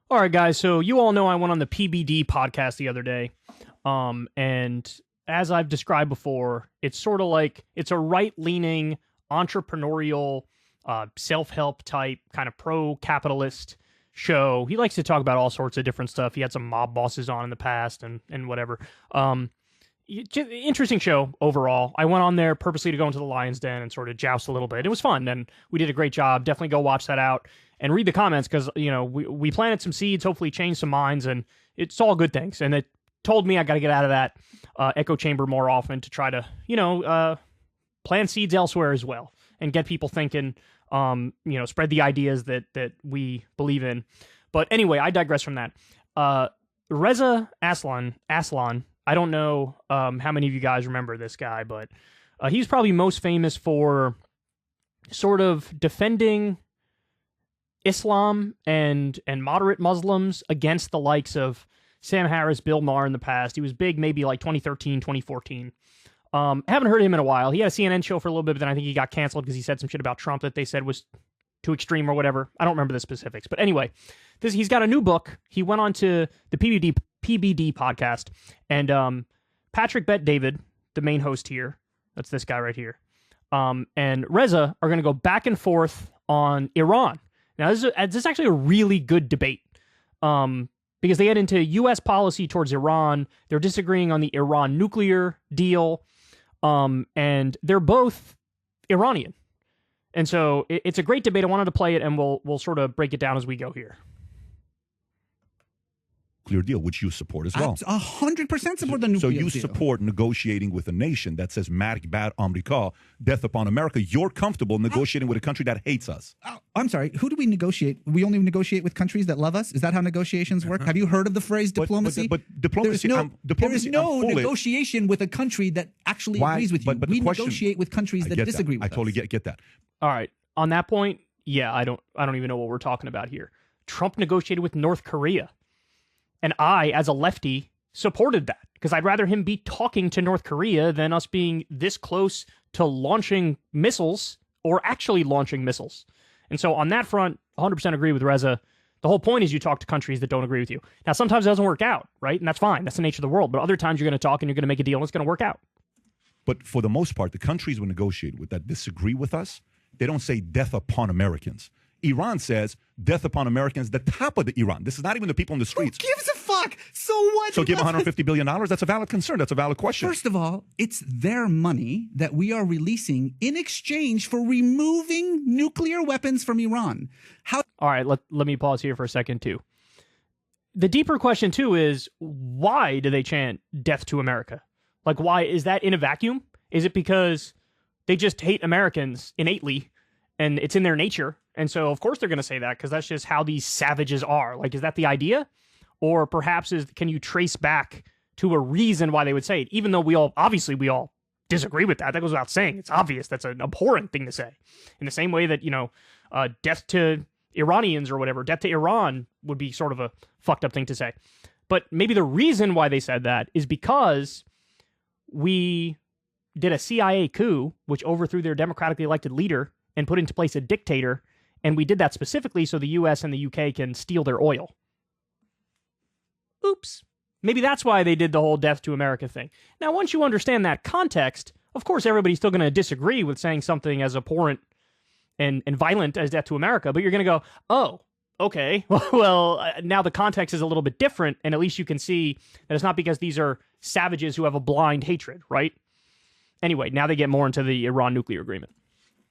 All right, guys. So you all know I went on the PBD podcast the other day. And as I've described before, it's sort of like it's a right-leaning, entrepreneurial, self-help type, kind of pro-capitalist show. He likes to talk about all sorts of different stuff. He had some mob bosses on in the past and whatever. Interesting show overall. I went on there purposely to go into the Lion's Den and sort of joust a little bit. It was fun, and we did a great job. Definitely go watch that out and read the comments because, you know, we planted some seeds, hopefully changed some minds, and it's all good things. And it told me I got to get out of that echo chamber more often to try to, plant seeds elsewhere as well and get people thinking, spread the ideas that we believe in. But anyway, I digress from that. Reza Aslan, I don't know how many of you guys remember this guy, but he's probably most famous for sort of defending Islam and moderate Muslims against the likes of Sam Harris, Bill Maher in the past. He was big maybe like 2013, 2014. Haven't heard of him in a while. He had a CNN show for a little bit, but then I think he got canceled because he said some shit about Trump that they said was too extreme or whatever. I don't remember the specifics. But anyway, he's got a new book. He went on to the PBD podcast, and Patrick Bet-David, the main host here, that's this guy right here, and Reza are going to go back and forth on Iran. Now, this is actually a really good debate because they get into U.S. policy towards Iran. They're disagreeing on the Iran nuclear deal, and they're both Iranian. And so it's a great debate. I wanted to play it, and we'll sort of break it down as we go here. Nuclear deal, which you support as well. 100% support the nuclear deal. So you support negotiating with a nation that says "Marik bad America," death upon America. You're comfortable negotiating with a country that hates us. I'm sorry. Who do we negotiate? We only negotiate with countries that love us. Is that how negotiations work? Have you heard of the phrase diplomacy? But diplomacy. There is no negotiation with a country that actually agrees with you. But we negotiate with countries that disagree with us. I totally get that. All right. On that point, yeah, I don't even know what we're talking about here. Trump negotiated with North Korea. And I, as a lefty, supported that because I'd rather him be talking to North Korea than us being this close to launching missiles or actually launching missiles. And so on that front, 100% agree with Reza. The whole point is you talk to countries that don't agree with you. Now, sometimes it doesn't work out, right? And that's fine. That's the nature of the world. But other times you're going to talk and you're going to make a deal and it's going to work out. But for the most part, the countries we negotiate with that disagree with us, they don't say death upon Americans. Iran says death upon Americans, the top of the Iran. This is not even the people in the streets. Who gives a fuck? So what? So give $150 billion? That's a valid concern. That's a valid question. First of all, it's their money that we are releasing in exchange for removing nuclear weapons from Iran. All right, let me pause here for a second, too. The deeper question, too, is why do they chant death to America? Like, why? Is that in a vacuum? Is it because they just hate Americans innately and it's in their nature? And so, of course, they're going to say that because that's just how these savages are. Like, is that the idea? Or perhaps can you trace back to a reason why they would say it? Even though we all disagree with that. That goes without saying. It's obvious. That's an abhorrent thing to say. In the same way that, death to Iranians or whatever, death to Iran would be sort of a fucked up thing to say. But maybe the reason why they said that is because we did a CIA coup, which overthrew their democratically elected leader and put into place a dictator. And we did that specifically so the US and the UK can steal their oil. Oops. Maybe that's why they did the whole death to America thing. Now, once you understand that context, of course, everybody's still going to disagree with saying something as abhorrent and violent as death to America, but you're going to go, oh, okay, well, now the context is a little bit different, and at least you can see that it's not because these are savages who have a blind hatred, right? Anyway, now they get more into the Iran nuclear agreement.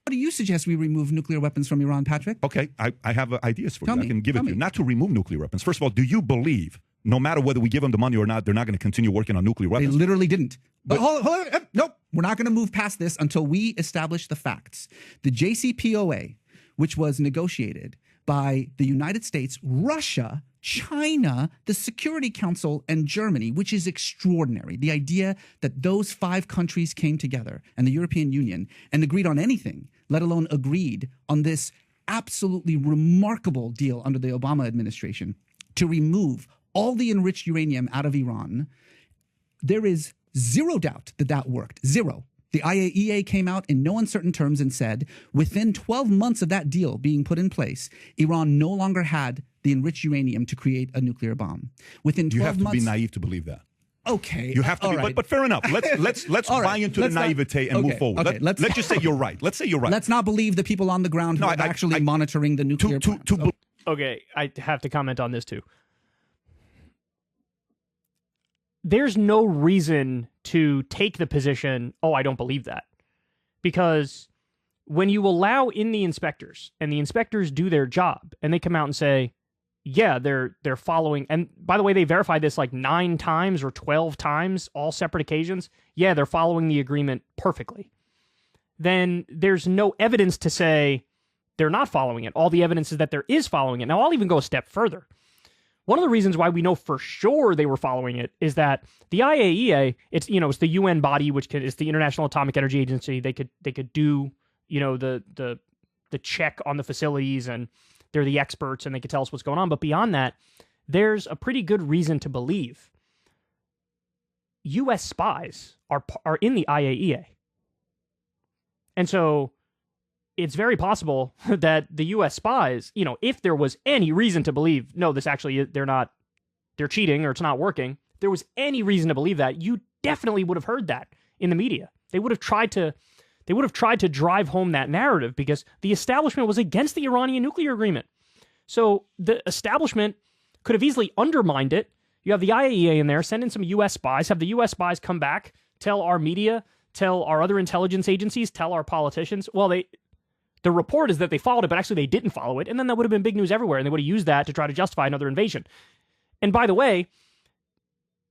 How do you suggest we remove nuclear weapons from Iran, Patrick? Okay, I have ideas for you. I can give it to you. Not to remove nuclear weapons. First of all, do you believe, no matter whether we give them the money or not, they're not going to continue working on nuclear weapons? They literally didn't. But hold on. Nope. We're not going to move past this until we establish the facts. The JCPOA, which was negotiated by the United States, Russia, China, the Security Council, and Germany, which is extraordinary. The idea that those 5 countries came together and the European Union and agreed on anything, let alone agreed on this absolutely remarkable deal under the Obama administration to remove all the enriched uranium out of Iran. There is zero doubt that that worked. Zero. The IAEA came out in no uncertain terms and said, within 12 months of that deal being put in place, Iran no longer had the enriched uranium to create a nuclear bomb. Within 12 months... You have to be naive to believe that. Okay. You have to be, but fair enough. Let's buy into the naivete and move forward. Okay, let's just say you're right. Let's say you're right. Let's not believe the people on the ground who are actually monitoring the nuclear plant. Okay, I have to comment on this too. There's no reason to take the position, oh, I don't believe that. Because when you allow in the inspectors, and the inspectors do their job, and they come out and say, yeah, they're following, and by the way, they verified this like 9 times or 12 times, all separate occasions. Yeah, they're following the agreement perfectly. Then there's no evidence to say they're not following it. All the evidence is that there is following it. Now, I'll even go a step further. One of the reasons why we know for sure they were following it is that the IAEA, it's the UN body, it's the International Atomic Energy Agency. They could do the check on the facilities, and they're the experts, and they could tell us what's going on. But beyond that, there's a pretty good reason to believe U.S. spies are in the IAEA, and so it's very possible that the U.S. spies, if there was any reason to believe, no, this actually, they're cheating or it's not working, if there was any reason to believe that, you definitely would have heard that in the media. They would have tried to drive home that narrative because the establishment was against the Iranian nuclear agreement. So the establishment could have easily undermined it. You have the IAEA in there, send in some U.S. spies, have the U.S. spies come back, tell our media, tell our other intelligence agencies, tell our politicians, well, the report is that they followed it, but actually they didn't follow it, and then that would have been big news everywhere, and they would have used that to try to justify another invasion. And by the way,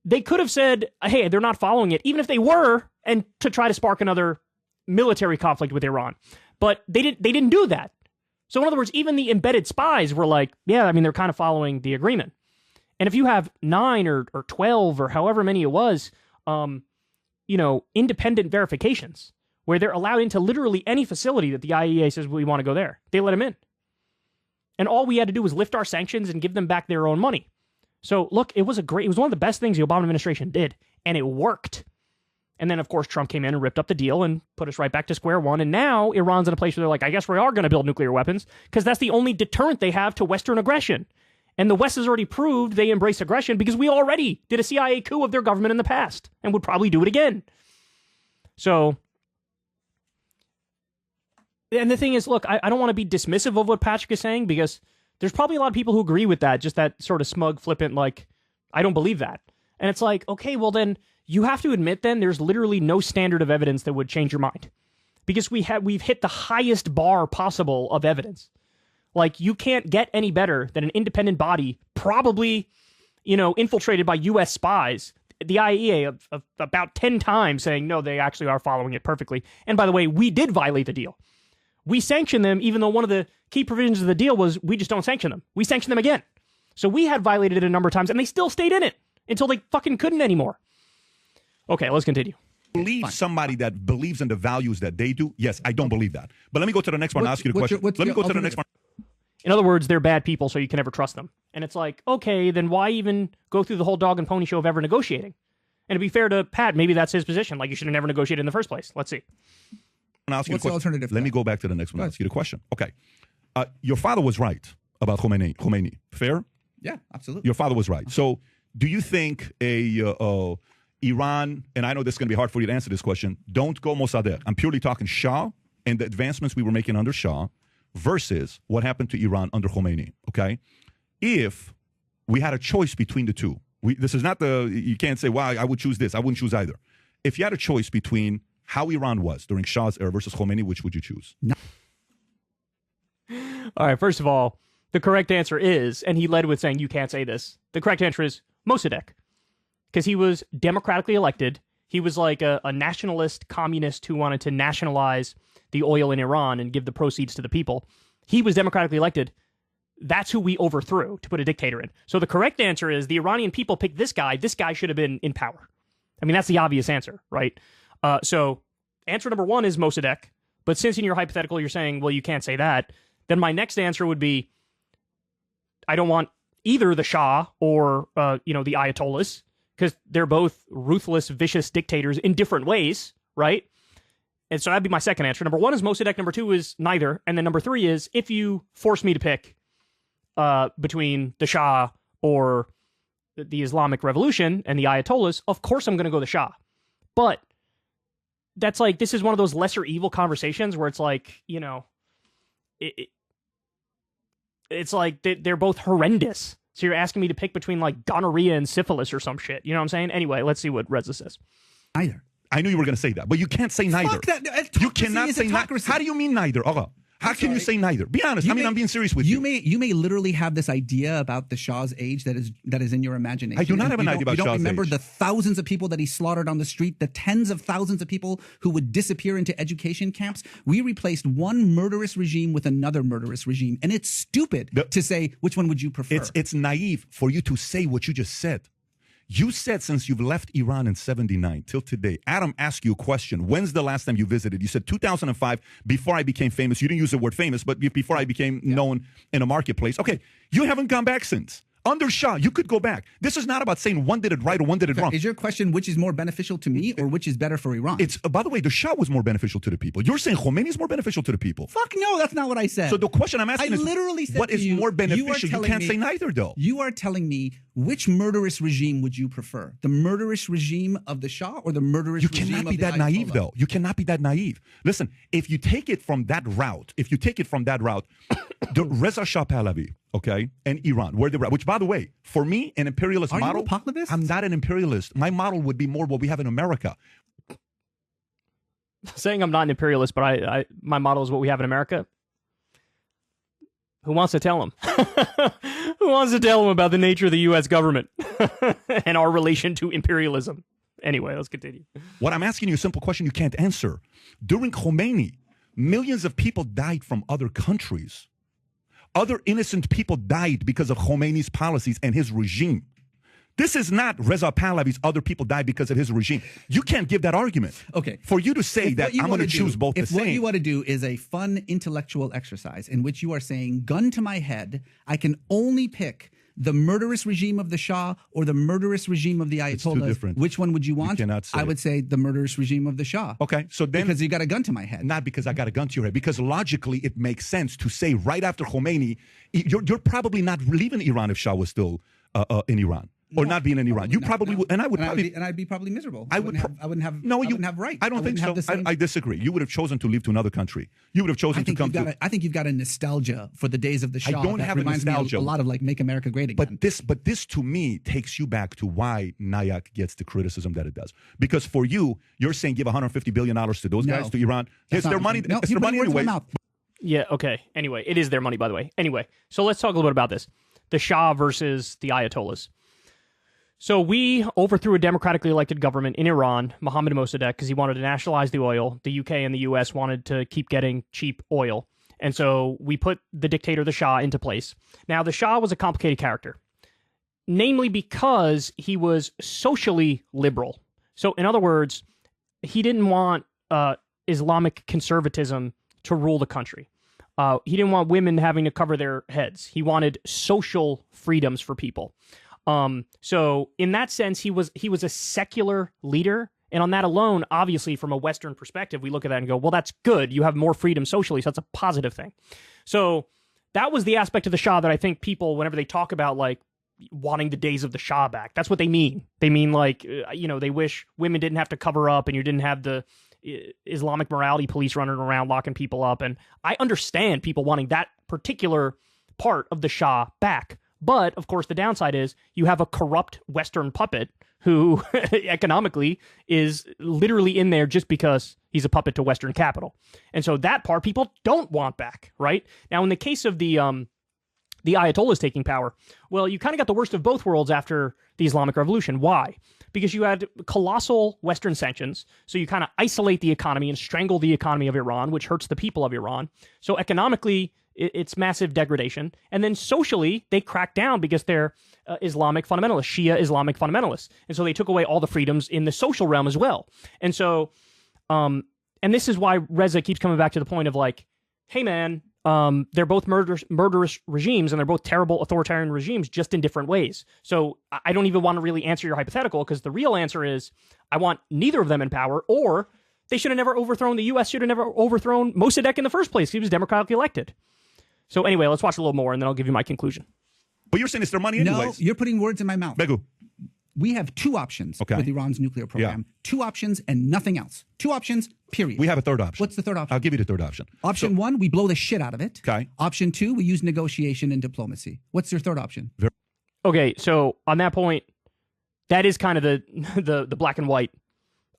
they could have said, hey, they're not following it, even if they were, and to try to spark another military conflict with Iran. But they didn't do that. So in other words, even the embedded spies were like, yeah, they're kind of following the agreement. And if you have 9 or 12 or however many it was, independent verifications, where they're allowed into literally any facility that the IAEA says we want to go there. They let them in. And all we had to do was lift our sanctions and give them back their own money. So look, it was one of the best things the Obama administration did, and it worked. And then, of course, Trump came in and ripped up the deal and put us right back to square one. And now Iran's in a place where they're like, I guess we are going to build nuclear weapons because that's the only deterrent they have to Western aggression. And the West has already proved they embrace aggression because we already did a CIA coup of their government in the past and would probably do it again. So... And the thing is, look, I don't want to be dismissive of what Patrick is saying because there's probably a lot of people who agree with that, just that sort of smug, flippant, like, I don't believe that. And it's like, okay, well then, you have to admit then there's literally no standard of evidence that would change your mind. Because we've hit the highest bar possible of evidence. Like, you can't get any better than an independent body, probably, infiltrated by U.S. spies, the IAEA of about 10 times saying, no, they actually are following it perfectly. And by the way, we did violate the deal. We sanctioned them, even though one of the key provisions of the deal was we just don't sanction them. We sanctioned them again. So we had violated it a number of times, and they still stayed in it until they fucking couldn't anymore. Okay, let's continue. Believe somebody that believes in the values that they do? Yes, I don't believe that. But let me go to the next one and ask you the question. Let me go to the next one. In other words, they're bad people, so you can never trust them. And it's like, okay, then why even go through the whole dog and pony show of ever negotiating? And to be fair to Pat, maybe that's his position. Like, you should have never negotiated in the first place. Let's see. What's the alternative? Let me go back to the next one and ask you the question. Okay. Your father was right about Khomeini. Fair? Yeah, absolutely. Your father was right. So do you think Iran, and I know this is going to be hard for you to answer this question, don't go Mossadegh. I'm purely talking Shah and the advancements we were making under Shah versus what happened to Iran under Khomeini, okay? If we had a choice between the two, this is not you can't say, well, I would choose this. I wouldn't choose either. If you had a choice between how Iran was during Shah's era versus Khomeini, which would you choose? No. All right, first of all, the correct answer is, and he led with saying you can't say this, the correct answer is Mossadegh. Because he was democratically elected. He was like a nationalist communist who wanted to nationalize the oil in Iran and give the proceeds to the people. He was democratically elected. That's who we overthrew to put a dictator in. So the correct answer is the Iranian people picked this guy. This guy should have been in power. I mean, that's the obvious answer, right? So answer number one is Mossadegh. But since in your hypothetical you're saying, well, you can't say that, then my next answer would be, I don't want either the Shah or, the Ayatollahs, because they're both ruthless, vicious dictators in different ways, right? And so that'd be my second answer. Number one is Mossadegh. Number two is neither. And then number three is if you force me to pick between the Shah or the Islamic Revolution and the Ayatollahs, of course I'm going to go the Shah. But that's like, this is one of those lesser evil conversations where it's like, you know, it's like they're both horrendous. So you're asking me to pick between like gonorrhea and syphilis or some shit. You know what I'm saying? Anyway, let's see what Reza says. Neither. I knew you were going to say that, but you can't say neither. Fuck that. You cannot say neither. How do you mean neither? Okay. How can you say neither? Be honest. I'm being serious with you. You may literally have this idea about the Shah's age that is in your imagination. I do not have an idea about Shah's age. You don't remember the thousands of people that he slaughtered on the street, the tens of thousands of people who would disappear into education camps. We replaced one murderous regime with another murderous regime, and it's stupid to say which one would you prefer. It's naive for you to say what you just said. You said since you've left Iran in 79 till today, Adam asked you a question. When's the last time you visited? You said 2005, before I became famous. You didn't use the word famous, but before I became known in a marketplace. Okay, you haven't gone back since. Under Shah, you could go back. This is not about saying one did it right or one did it wrong. Is your question which is more beneficial to me or which is better for Iran? It's by the way, the Shah was more beneficial to the people. You're saying Khomeini is more beneficial to the people. Fuck no, that's not what I said. So the question I'm asking is, literally said what is more beneficial? You can't say neither, though. You are telling me which murderous regime would you prefer? The murderous regime of the Shah or the murderous regime of the Ayatollah? You cannot be that naive, though. You cannot be that naive. Listen, if you take it from that route, the Reza Shah Pahlavi, okay, and Iran, where they were, which, by the way, for me, an imperialist model. Are you a populist? I'm not an imperialist. My model would be more what we have in America. Saying I'm not an imperialist, but my model is what we have in America. Who wants to tell him? Who wants to tell him about the nature of the U.S. government and our relation to imperialism? Anyway, let's continue. What I'm asking you, a simple question you can't answer. During Khomeini, millions of people died from other countries. Other innocent people died because of Khomeini's policies and his regime. This is not Reza Pahlavi's other people died because of his regime. You can't give that argument. Okay. For you to say that I'm going to choose both the same. If what you want to do is a fun intellectual exercise in which you are saying, gun to my head, I can only pick the murderous regime of the Shah or the murderous regime of the Ayatollahs. It's too different. Which one would you want? You cannot say I would say the murderous regime of the Shah. Okay, so then... Because you got a gun to my head. Not because I got a gun to your head. Because logically, it makes sense to say right after Khomeini, you're probably not leaving Iran if Shah was still in Iran. Or not being in Iran. You probably would, and I would probably... And I'd be probably miserable. I wouldn't have rights. I don't think so. I disagree. You would have chosen to leave to another country. You would have chosen to come to... I think you've got a nostalgia for the days of the Shah. I don't have a nostalgia. Me a lot of like Make America Great Again. But this to me takes you back to why Nayak gets the criticism that it does. Because for you, you're saying give $150 billion to those guys, to Iran. It's their money. No, it's their money anyway. Yeah, okay. Anyway, it is their money, by the way. Anyway, so let's talk a little bit about this. The Shah versus the Ayatollahs. So we overthrew a democratically elected government in Iran, Mohammad Mossadegh, because he wanted to nationalize the oil. The UK and the US wanted to keep getting cheap oil. And so we put the dictator, the Shah, into place. Now, the Shah was a complicated character, namely because he was socially liberal. So, in other words, he didn't want Islamic conservatism to rule the country. He didn't want women having to cover their heads. He wanted social freedoms for people. So in that sense, he was a secular leader. And on that alone, obviously, from a Western perspective, we look at that and go, well, that's good. You have more freedom socially, so that's a positive thing. So that was the aspect of the Shah that I think people, whenever they talk about, like, wanting the days of the Shah back, that's what they mean. They mean, like, they wish women didn't have to cover up and you didn't have the Islamic morality police running around locking people up. And I understand people wanting that particular part of the Shah back. But, of course, the downside is you have a corrupt Western puppet who economically is literally in there just because he's a puppet to Western capital. And so that part people don't want back, right? Now, in the case of the Ayatollahs taking power, well, you kind of got the worst of both worlds after the Islamic Revolution. Why? Because you had colossal Western sanctions, so you kind of isolate the economy and strangle the economy of Iran, which hurts the people of Iran. So economically, it's massive degradation. And then socially, they crack down because they're Islamic fundamentalists, Shia Islamic fundamentalists. And so they took away all the freedoms in the social realm as well. And so, and this is why Reza keeps coming back to the point of like, hey man, they're both murderous regimes and they're both terrible authoritarian regimes just in different ways. So I don't even want to really answer your hypothetical because the real answer is I want neither of them in power, or They should have never overthrown, the U.S. should have never overthrown Mossadegh in the first place. He was democratically elected. So anyway, let's watch a little more, and then I'll give you my conclusion. But you're saying it's their money anyways. No, you're putting words in my mouth. Begu. We have two options with Iran's nuclear program. Two options and nothing else. Two options, period. We have a third option. What's the third option? I'll give you the third option. Option one, we blow the shit out of it. Okay. Option two, we use negotiation and diplomacy. What's your third option? Okay, so on that point, that is kind of the black and white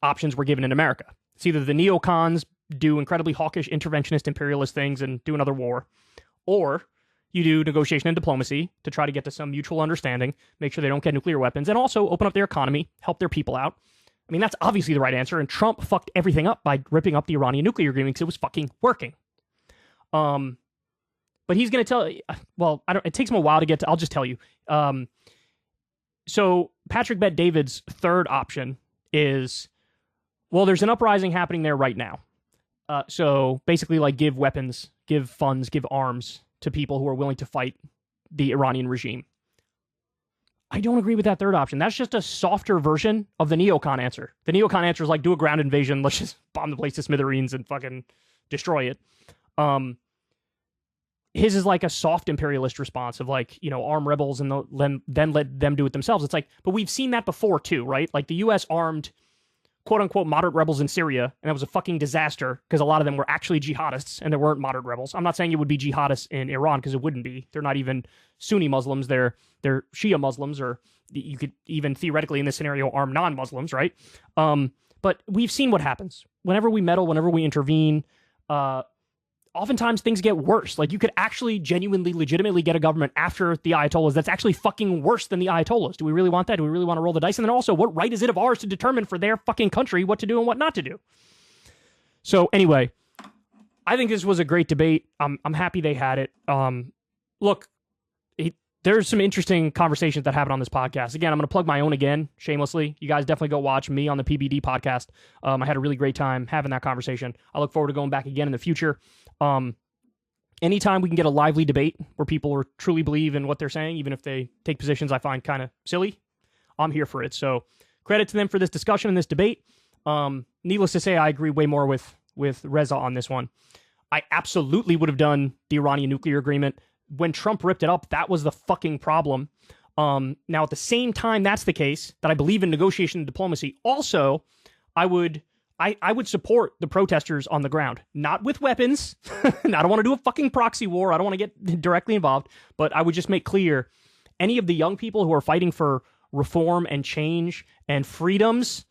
options we're given in America. It's either the neocons do incredibly hawkish, interventionist, imperialist things and do another war, or you do negotiation and diplomacy to try to get to some mutual understanding, make sure they don't get nuclear weapons, and also open up their economy, help their people out. I mean, that's obviously the right answer, and Trump fucked everything up by ripping up the Iranian nuclear agreement because it was fucking working. But he's going to tell, well, it takes him a while to get to, I'll just tell you. So Patrick Bet-David's third option is, well, there's an uprising happening there right now. So basically, like, give weapons, give funds, give arms to people who are willing to fight the Iranian regime. I don't agree with that third option. That's just a softer version of the neocon answer. The neocon answer is like, do a ground invasion, let's just bomb the place to smithereens and fucking destroy it. His is like a soft imperialist response of like, you know, arm rebels and then let them do it themselves. It's like, but we've seen that before too, right? Like the U.S. armed quote-unquote moderate rebels in Syria, and that was a fucking disaster because a lot of them were actually jihadists and they weren't moderate rebels. I'm not saying it would be jihadists in Iran because it wouldn't be. They're not even Sunni Muslims. They're Shia Muslims, or you could even theoretically in this scenario arm non-Muslims, right? But we've seen what happens. Whenever we meddle, whenever we intervene, oftentimes things get worse. Like you could actually genuinely, legitimately get a government after the Ayatollahs that's actually fucking worse than the Ayatollahs. Do we really want that? Do we really want to roll the dice? And then also, what right is it of ours to determine for their fucking country what to do and what not to do? So anyway, I think this was a great debate. I'm happy they had it. Look, there's some interesting conversations that happened on this podcast. Again, I'm going to plug my own again, shamelessly. You guys definitely go watch me on the PBD podcast. I had a really great time having that conversation. I look forward to going back again in the future. Anytime we can get a lively debate where people truly believe in what they're saying, even if they take positions I find kind of silly, I'm here for it. So credit to them for this discussion and this debate. Needless to say, I agree way more with Reza on this one. I absolutely would have done the Iranian nuclear agreement. When Trump ripped it up, that was the fucking problem. Now, at the same time that's the case, that I believe in negotiation and diplomacy, also, I would support the protesters on the ground. Not with weapons. I don't want to do a fucking proxy war. I don't want to get directly involved. But I would just make clear, any of the young people who are fighting for reform and change and freedoms,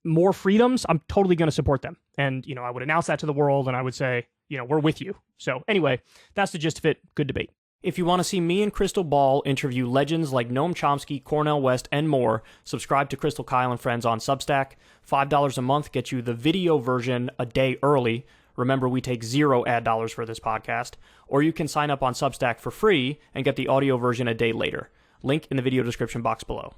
more freedoms, I'm totally going to support them. And, you know, I would announce that to the world and I would say, you know, we're with you. So anyway, that's the gist of it. Good debate. If you want to see me and Crystal Ball interview legends like Noam Chomsky, Cornel West, and more, subscribe to Crystal, Kyle, and Friends on Substack. $5 a month gets you the video version a day early. Remember, we take 0 ad dollars for this podcast. Or you can sign up on Substack for free and get the audio version a day later. Link in the video description box below.